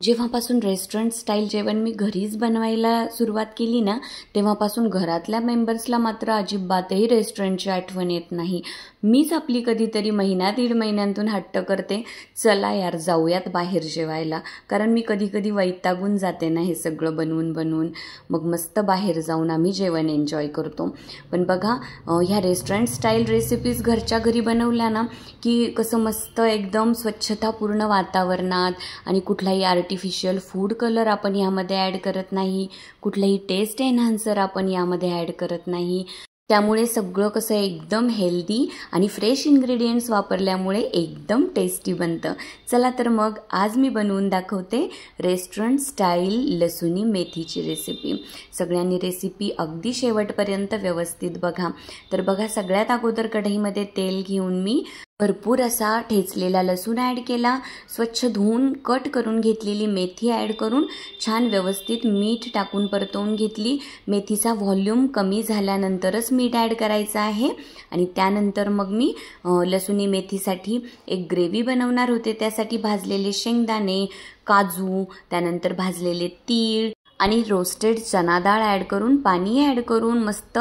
जेव्हापासून restaurant style जेवण मी घरीच बनवायला सुरुवात केली ना, तेव्हापासून घरातल्या मेंबर्सला मात्र अजिबातही रेस्टॉरंटची आठवण येत नाही. मीच आपली कधीतरी महिना दीड महिन्यांतून हट्ट करते, चला यार जाऊयात बाहेर जेवायला. कारण मी कधी वैतागून जाते ना हे सगळं बनवून. मग मस्त बाहेर जाऊन आम्ही जेवण एन्जॉय करतो. पण बघा, ह्या रेस्टॉरंट स्टाईल रेसिपीज घरच्या घरी बनवल्या ना की कसं मस्त एकदम स्वच्छतापूर्ण वातावरणात, आणि कुठलाही आर्टिफिशियल फूड कलर आपण यामध्ये ॲड करत नाही, कुठलाही टेस्ट एन्हान्सर आपण यामध्ये ॲड करत नाही. त्यामुळे सगळं कसं एकदम हेल्दी आणि फ्रेश इन्ग्रेडियंट्स वापरल्यामुळे एकदम टेस्टी बनतं. चला तर मग आज मी बनवून दाखवते रेस्टॉरंट स्टाईल लसुनी मेथीची रेसिपी. सगळ्यांनी रेसिपी अगदी शेवटपर्यंत व्यवस्थित बघा. तर बघा, सगळ्यात अगोदर कढईमध्ये तेल घेऊन मी भरपूर असा ठेचलेला लसूण ॲड केला, स्वच्छ धुवून कट करून घेतलेली मेथी ॲड करून छान व्यवस्थित मीठ टाकून परतवून घेतली. मेथीचा व्हॉल्यूम कमी झाल्यानंतरच मीठ ॲड करायचं आहे. आणि त्यानंतर मग मी लसुनी मेथीसाठी एक ग्रेव्ही बनवणार होते. त्यासाठी भाजलेले शेंगदाणे, काजू, त्यानंतर भाजलेले तीळ आणि रोस्टेड चना डाळ ॲड करून पाणी ॲड करून मस्त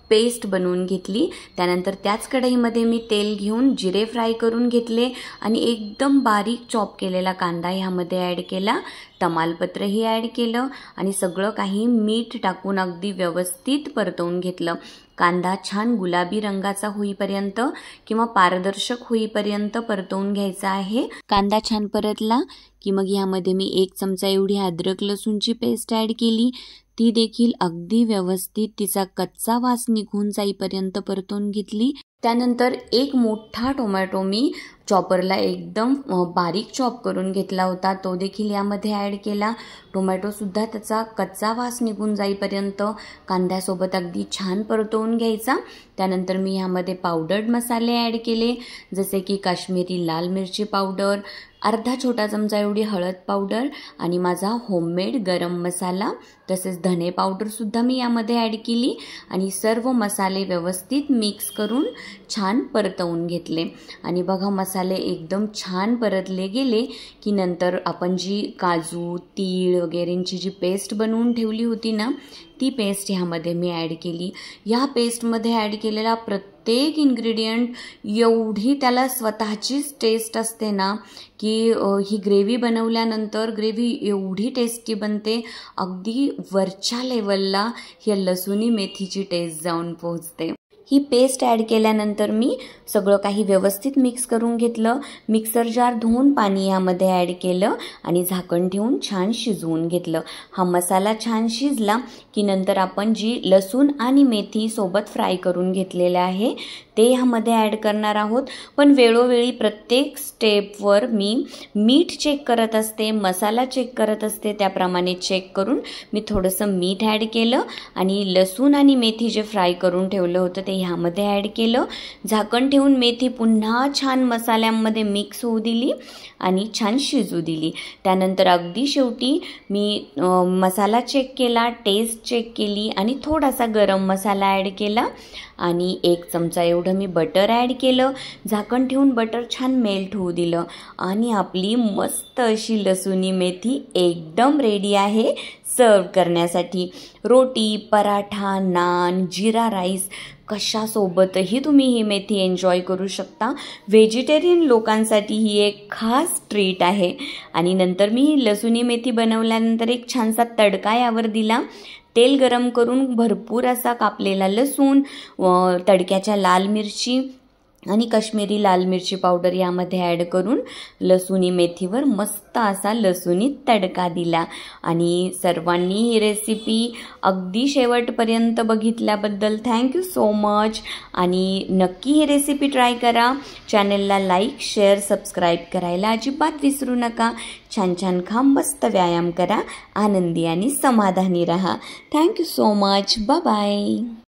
पेस्ट बनवून घेतली. त्यानंतर त्याच कढईमध्ये मी तेल घेऊन जिरे फ्राय करून घेतले आणि एकदम बारीक चॉप केलेला कांदा ह्यामध्ये ॲड केला, तमालपत्रही ॲड केलं आणि सगळं काही मीठ टाकून अगदी व्यवस्थित परतवून घेतलं. कांदा छान गुलाबी रंगाचा होईपर्यंत किंवा पारदर्शक होईपर्यंत परतवून घ्यायचा आहे. कांदा छान परतला की मग ह्यामध्ये मी 1 चमचा एवढी अद्रक लसूणची पेस्ट ॲड केली. ती देखील अगदी व्यवस्थित तिचा कच्चा वास निघून जाईपर्यंत परतवून घेतली. त्यानंतर एक मोठा टोमॅटो मी चॉपरला एकदम बारीक चॉप करून घेतला होता, तो देखील यामध्ये ॲड केला. टोमॅटोसुद्धा त्याचा कच्चा वास निघून जाईपर्यंत कांद्यासोबत अगदी छान परतवून घ्यायचा. त्यानंतर मी ह्यामध्ये पावडर्ड मसाले ॲड केले, जसे की काश्मीरी लाल मिरची पावडर, अर्धा छोटा चमचा एवढी हळद पावडर आणि माझा होममेड गरम मसाला, तसेच धने पावडरसुद्धा मी यामध्ये ॲड केली आणि सर्व मसाले व्यवस्थित मिक्स करून छान परतवून घेतले. आणि बघा, मसाले एकदम छान परतले गेले की नंतर आपण जी काजू, तीळ वगैरेंची जी पेस्ट बनवून ठेवली होती ना, ती पेस्ट ह्यामध्ये मी ॲड केली. ह्या पेस्टमध्ये ॲड केलेला प्रत्येक इन्ग्रेडियंट एवढी त्याला स्वतःचीच टेस्ट असते ना की ही ग्रेव्ही बनवल्यानंतर ग्रेव्ही एवढी टेस्टी बनते, अगदी वरच्या लेवलला ह्या लसुनी मेथीची टेस्ट जाऊन पोहोचते. ही पेस्ट ॲड केल्यानंतर मी सगळं काही व्यवस्थित मिक्स करून घेतलं. मिक्सर जार धुवून पाणी यामध्ये ॲड केलं आणि झाकण ठेवून छान शिजवून घेतलं. हा मसाला छान शिजला की नंतर आपण जी लसूण आणि मेथी सोबत फ्राय करून घेतलेले आहे ते ह्यामध्ये ॲड करणार आहोत. पण वेळोवेळी प्रत्येक स्टेपवर मी मीठ चेक करत असते, मसाला चेक करत असते. त्याप्रमाणे चेक करून मी थोडंसं मीठ ॲड केलं आणि लसूण आणि मेथी जे फ्राय करून ठेवलं होतं ते ह्यामध्ये ॲड केलं. झाकण ठेवून मेथी पुन्हा छान मसाल्यामध्ये मिक्स होऊ दिली आणि छान शिजू दिली. त्यानंतर अगदी शेवटी मी मसाला चेक केला, टेस्ट चेक केली आणि थोडासा गरम मसाला ॲड केला आणि 1 चमचा एवढं मी बटर ॲड केलं. झाकण ठेवून बटर छान मेल्ट होऊ दिलं आणि आपली मस्त अशी लसुनी मेथी एकदम रेडी आहे सर्व करण्यासाठी. रोटी, पराठा, नान, जिरा राईस कशासोबतही तुम्ही ही मेथी एन्जॉय करू शकता. व्हेजिटेरियन लोकांसाठी ही एक खास ट्रीट आहे. आणि नंतर मी लसुनी मेथी बनवल्यानंतर एक छानसा तडका यावर दिला. तेल गरम करून भरपूर असा कापलेला लसूण, तडक्याच्या लाल मिरची आणि काश्मीरी लाल मिरची पावडर यामध्ये ॲड करून लसुनी मेथीवर मस्त असा लसुनी तडका दिला. आणि सर्वांनी ही रेसिपी अगदी शेवटपर्यंत बघितल्याबद्दल थँक्यू सो मच. आणि नक्की ही रेसिपी ट्राय करा. चॅनलला लाईक, शेअर, सबस्क्राईब करायला अजिबात विसरू नका. छान खा, मस्त व्यायाम करा, आनंदी आणि समाधानी रहा. Thank you so much. Bye bye.